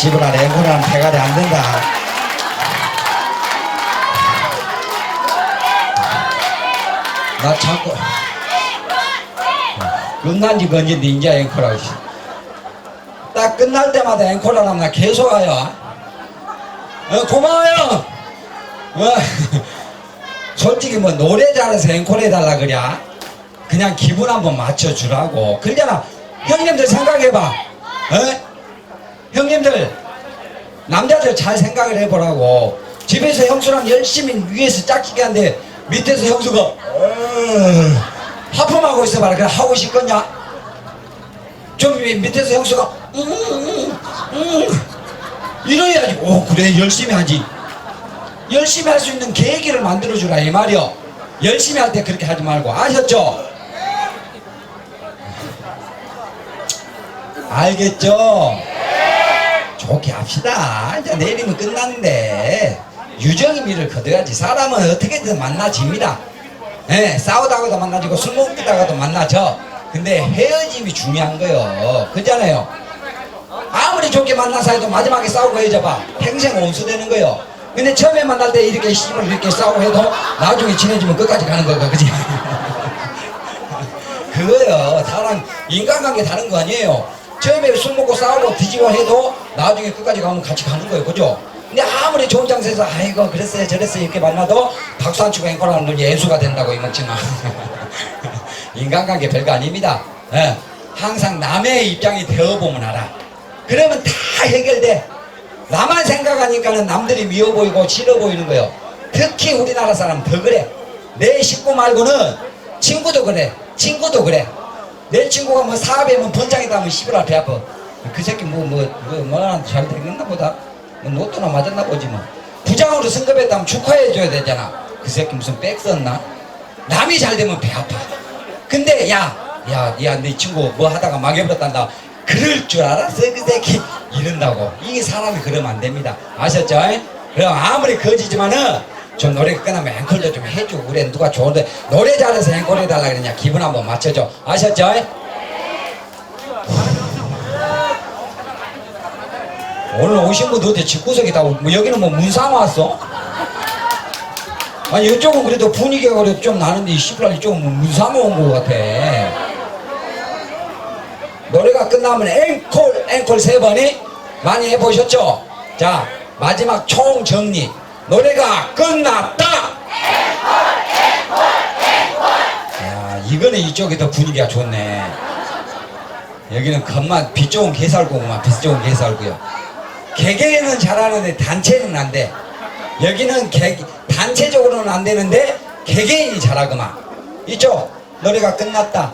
씨부라 앵콜하면 대가리 안 된다. 나 자꾸 끝난 지 건진데 이제 앵콜하고 있어. 딱 끝날 때마다 앵콜하면 나 계속 와요. 고마워요. 솔직히 뭐 노래 잘해서 앵콜 해달라 그래. 그냥 기분 한번 맞춰주라고. 그러잖아. 형님들 생각해봐. 형님들 남자들 잘 생각을 해보라고. 집에서 형수랑 열심히 위에서 짝짓기 하는데 밑에서 형수가 하품하고 있어봐라. 그래 하고 싶겠냐? 좀 밑에서 형수가 이래야지. 오 그래 열심히 하지. 열심히 할 수 있는 계기를 만들어주라 이 말이요. 열심히 할 때 그렇게 하지 말고. 아셨죠? 알겠죠? 좋게 합시다. 이제 내일이면 끝났는데 유정이 미를 거둬야지. 사람은 어떻게든 만나집니다. 싸우다가도 만나지고 술 먹다가도 만나죠. 근데 헤어짐이 중요한 거요. 그잖아요. 아무리 좋게 만나서 해도 마지막에 싸우고 헤어져봐. 평생 원수되는 거요. 근데 처음에 만날 때 이렇게 씨발 이렇게 싸우고 해도 나중에 친해지면 끝까지 가는 거고, 그지? 그거요. 사람 인간관계 다른 거 아니에요. 처음에 술 먹고 싸우고 뒤지고 해도 나중에 끝까지 가면 같이 가는 거예요. 그죠? 근데 아무리 좋은 장소에서 아이고 그랬어요 저랬어요 이렇게 만나도 박수 안 치고 앵콜하는 놈이 예수가 된다고 이 멍청아. 인간관계 별거 아닙니다. 항상 남의 입장이 되어보면 알아. 그러면 다 해결돼. 나만 생각하니까는 남들이 미워 보이고 싫어 보이는 거예요. 특히 우리나라 사람 더 그래. 내 식구 말고는 친구도 그래. 친구도 그래. 내 친구가 뭐 사업에 뭐 번장이다 하면 씨부라 배 아파. 그 새끼 뭐나 잘 되겠나 보다. 뭐 로또나 맞았나 보지 뭐. 부장으로 승급했다면 축하해줘야 되잖아. 그 새끼 무슨 백 썼나? 남이 잘 되면 배 아파. 근데 야 네 친구 뭐 하다가 망해버렸단다. 그럴 줄 알았어 그 새끼 이런다고. 이게 사람이 그러면 안 됩니다. 아셨죠? 그럼 아무리 거지지만은 좀 노래 끝나면 앵콜도 좀 해주고 그래. 누가 좋은데 노래 잘해서 앵콜 해달라 그러냐. 기분 한번 맞춰줘. 아셨죠? 오늘 오신 분 도대체 집구석이다. 뭐 여기는 뭐 문상 왔어? 아니 이쪽은 그래도 분위기가 그래도 좀 나는데 이 씨발 이쪽은 뭐 문상 온 것 같아. 노래가 끝나면 앵콜 3번이 많이 해보셨죠? 자 마지막 총 정리. 노래가 끝났다. 야 이거는 이쪽이 더 분위기가 좋네. 여기는 겉만 비 좋은 개살구만. 비 좋은 개살구요. 개개는 잘하는데 단체는 안 돼. 여기는 단체적으로는 안 되는데 개개인이 잘하구만. 이쪽 노래가 끝났다.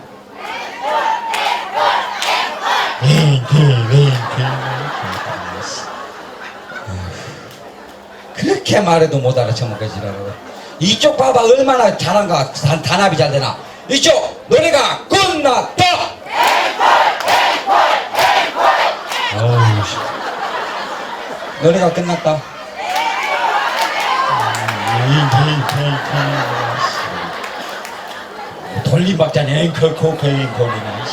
그렇게 말해도 못 알아쳐먹어지라고. 이쪽 봐봐 얼마나 잘한가. 단합이 잘 되나. 이쪽 노래가 끝났다. 노래가 끝났다. 돌림박자니 앵콜 앵콜이나.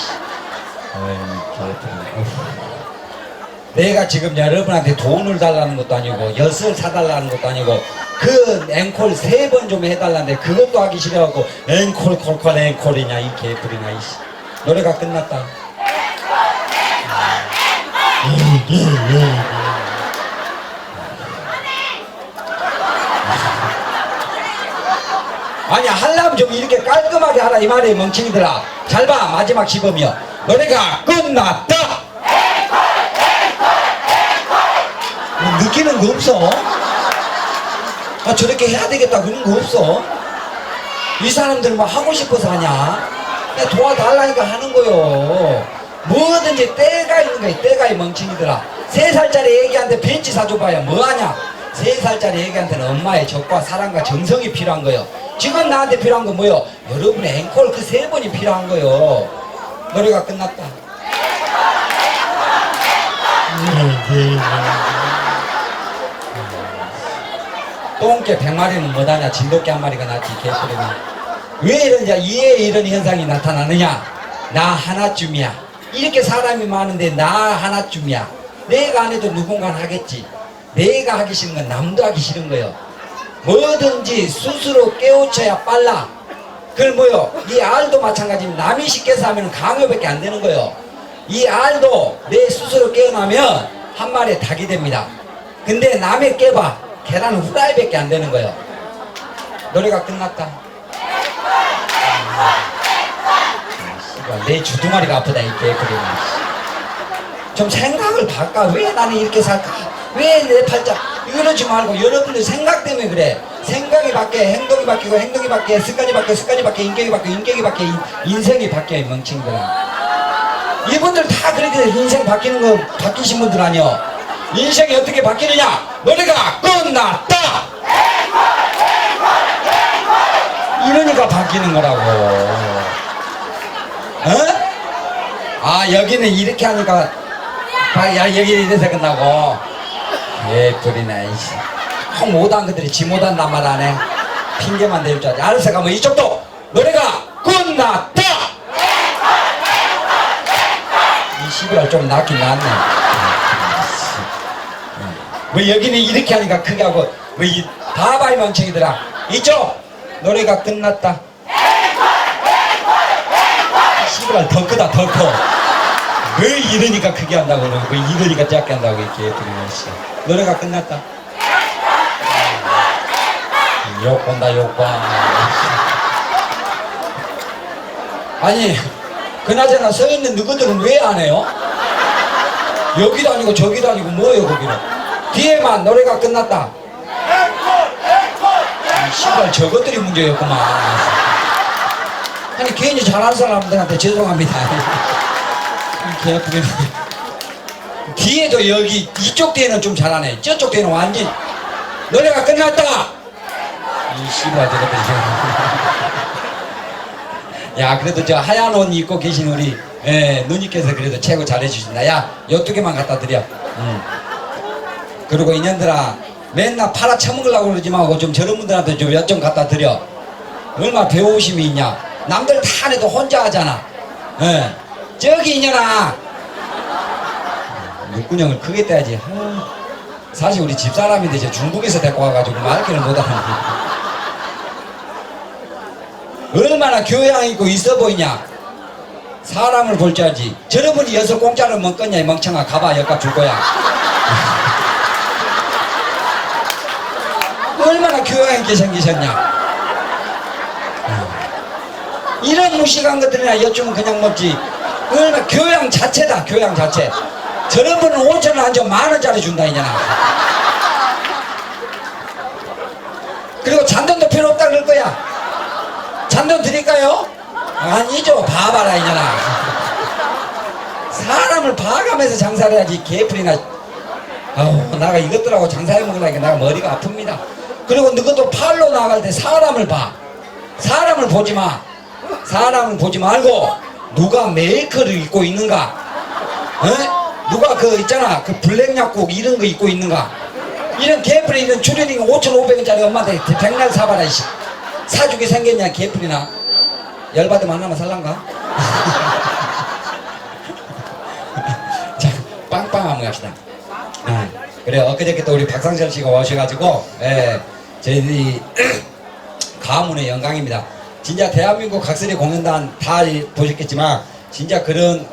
내가 지금 여러분한테 돈을 달라는 것도 아니고 엿을 사달라는 것도 아니고 그 앵콜 3번 좀 해달라는데 그것도 하기 싫어갖고 앵콜 앵콜이냐 이 개뿔이나. 이씨 노래가 끝났다. 아니 하려면 좀 이렇게 깔끔하게 하라 이 말이에요. 멍청이들아 잘 봐. 마지막 시범이요. 노래가 끝났다. 뭐 느끼는 거 없어? 아 저렇게 해야 되겠다 그런 거 없어? 이 사람들 뭐 하고 싶어서 하냐? 그냥 도와달라니까 하는 거요. 뭐든지 때가 있는 거야. 때가 이 멍청이들아. 3살짜리 애기한테 벤치 사줘봐야 뭐하냐? 3살짜리 애기한테는 엄마의 적과 사랑과 정성이 필요한 거요. 지금 나한테 필요한 건 뭐요? 여러분의 앵콜 그 3번이 필요한 거요. 노래가 끝났다. 똥개 100마리는 뭐하냐? 진돗개 1마리가 낫지 개소리는. 왜 이런 현상이 나타나느냐? 나 하나쯤이야. 이렇게 사람이 많은데 나 하나쯤이야. 내가 안 해도 누군가 하겠지. 내가 하기 싫은 건 남도 하기 싫은 거예요. 뭐든지 스스로 깨우쳐야 빨라. 그걸 뭐요? 이 알도 마찬가지입니다. 남이 시켜서 하면 강요밖에 안 되는 거예요. 이 알도 내 스스로 깨어나면 한 마리의 닭이 됩니다. 근데 남의 깨봐 계란 후라이밖에 안 되는 거예요. 노래가 끝났다. 내 주둥아리가 아프다 이 개그리는. 좀 생각을 바꿔. 왜 나는 이렇게 살까? 왜 내 팔자 이러지 말고 여러분들 생각 때문에 그래. 생각이 바뀌어 행동이 바뀌고 행동이 바뀌어 습관이 바뀌어 습관이 바뀌어 인격이 바뀌어 인격이 바뀌어 인생이 바뀌어. 이 멍청이들은 이분들 다 그렇게 인생 바뀌는 거 바뀌신 분들 아니요. 인생이 어떻게 바뀌느냐? 노래가 끝났다 이러니까 바뀌는 거라고. 어? 아 여기는 이렇게 하니까 야 여기 이래서 끝나고. 예 불이네. 꼭 못한 것들이 지 못한단 말 안 해. 핑계만 댈 줄 알지. 알았어 가면 이쪽도 노래가 끝났다. 이 시비가 좀 낫긴 낫네. 왜 여기는 이렇게 하니까 크게 하고 왜 이 바바이 멍청이들아 이쪽 노래가 끝났다. 시비가 더 크다 더 커. 왜 이러니까 크게 한다고 그러고 왜 이러니까 작게 한다고 이렇게 부리는 씨. 노래가 끝났다. 욕 본다 욕 봐. 아니 그나저나 서있는 너희들은 왜 안 해요? 여기도 아니고 저기도 아니고 뭐예요 거기는? 뒤에만 노래가 끝났다. 시발 저것들이 문제였구만. 아니 괜히 잘하는 사람들한테 죄송합니다. 개아프게. 뒤에도 여기 이쪽 뒤에는 좀 잘하네. 저쪽 뒤에는 완전 노래가 끝났다. 이 씨발 저것들. 야 그래도 저 하얀 옷 입고 계신 우리 누님께서 그래도 최고 잘해주신다. 야 요두 개만 갖다 드려. 그리고 인연들아 맨날 팔아 처먹으려고 그러지 말고 좀 저런 분들한테 좀 몇 점 갖다 드려. 얼마나 배우심이 있냐. 남들 다 안 해도 혼자 하잖아. 저기 인연아 눈구녕을 크게 떼야지. 사실 우리 집사람인데 저 중국에서 데리고 와가지고 말귀를 못하는. 얼마나 교양 있고 있어 보이냐. 사람을 볼 줄 알지. 저런 분이 여기서 공짜로 먹겠냐 이 멍청아. 가봐 여기까지 줄 거야. 얼마나 교양 있게 생기셨냐. 이런 무식한 것들이나 여쭈면 그냥 먹지. 얼마나 교양 자체다 교양 자체. 저런 분은 5천원 한 점 만원짜리 준다 이년아. 그리고 잔돈도 필요 없다 그럴 거야. 잔돈 드릴까요? 아니죠. 봐봐라 이년아. 사람을 봐가면서 장사를 해야지. 개풀이나. 아우 나가 이것들하고 장사해 먹으려니까 나가 머리가 아픕니다. 그리고 너도 팔로 나갈 때 사람을 봐. 사람을 보지 마. 사람을 보지 말고 누가 메이커를 입고 있는가. 누가 그 있잖아 그 블랙 약국 이런 거 입고 있는가. 이런 개풀이 있는 추리닝 5,500원짜리 엄마한테 백날 사봐라 이씨. 사주게 생겼냐 개풀이나. 열받으면 하나만 살란가? 자 빵빵 한번 합시다. 그래 엊그저께 또 우리 박상철 씨가 오셔가지고 저희들이 가문의 영광입니다. 진짜 대한민국 각설이 공연단 다 보셨겠지만 진짜 그런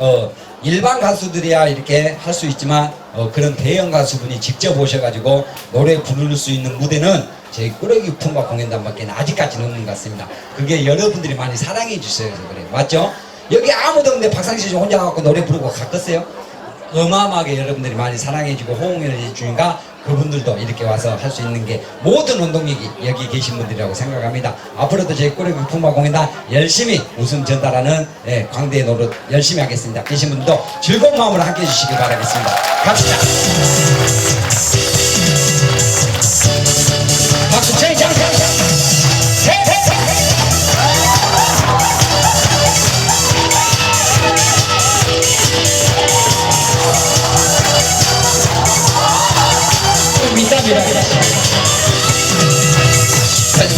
일반 가수들이야 이렇게 할 수 있지만 그런 대형 가수분이 직접 오셔가지고 노래 부를 수 있는 무대는 저희 꾸러기 풍과 공연단밖에 아직까지는 없는 것 같습니다. 그게 여러분들이 많이 사랑해 주셔서 그래요. 맞죠? 여기 아무도 없는데 박상철 씨 혼자 가고 노래 부르고 갔겠어요? 어마어마하게 여러분들이 많이 사랑해주고 호응해 주니까 그분들도 이렇게 와서 할 수 있는 게 모든 운동력이 여기 계신 분들이라고 생각합니다. 앞으로도 저희 꾸러기 풍마 공연단 열심히 웃음 전달하는 광대의 노릇 열심히 하겠습니다. 계신 분들도 즐거운 마음으로 함께 해주시길 바라겠습니다. 갑시다. 박수 쟁쟁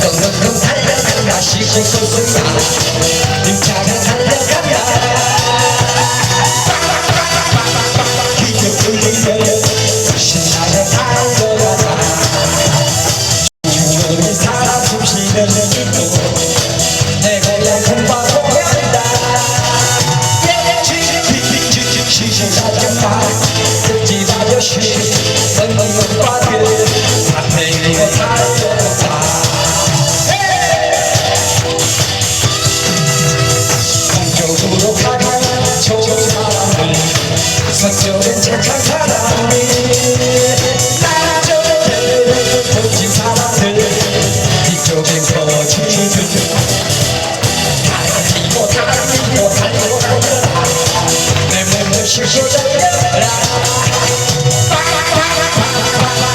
덩덩덩 달려간다 씩씩소소야 힘차게 달려간다 기적 불리며 시시하지 마 듣지 아저씨 언니 오빠들 다 데리고 달려가 동쪽으로 가면 좋은 사람들 서쪽엔 착한 사람들 남쪽엔 거친 사람들 뒤쪽엔 거칠들 달리고 내 몸을 싣고 달려라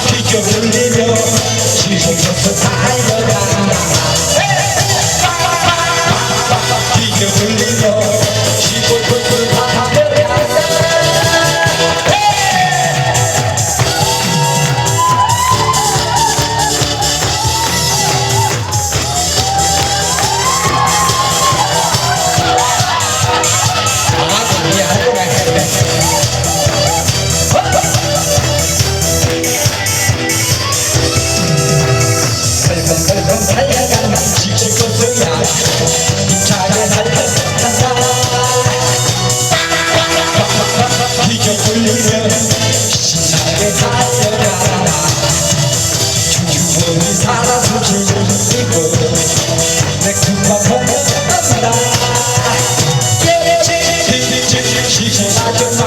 뒤쪽 돌리며 시속에서 달려라 뒤쪽 돌리며 시골골골 달려라 덜컹덜컹 달려간다 지치고서야 힘차게 달려간다 뒤져 돌리며 신나게 달려간다 주원이 살아서 즐기고 내 그만 보낸다 시신 아줌마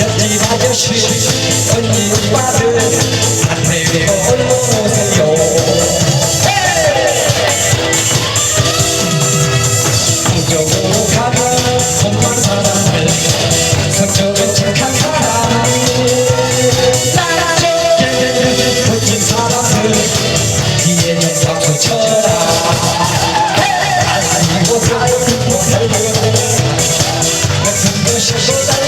옆집 아저씨 언니 오빠들 다 데리고 올라오세요 동쪽으로 가면 동방 사람들 서쪽은 착한 사람들 남쪽엔 거친 사람들 뒤에는 박수 쳐라 달리고 달리고 달리고 내 숨도 쉬고 달려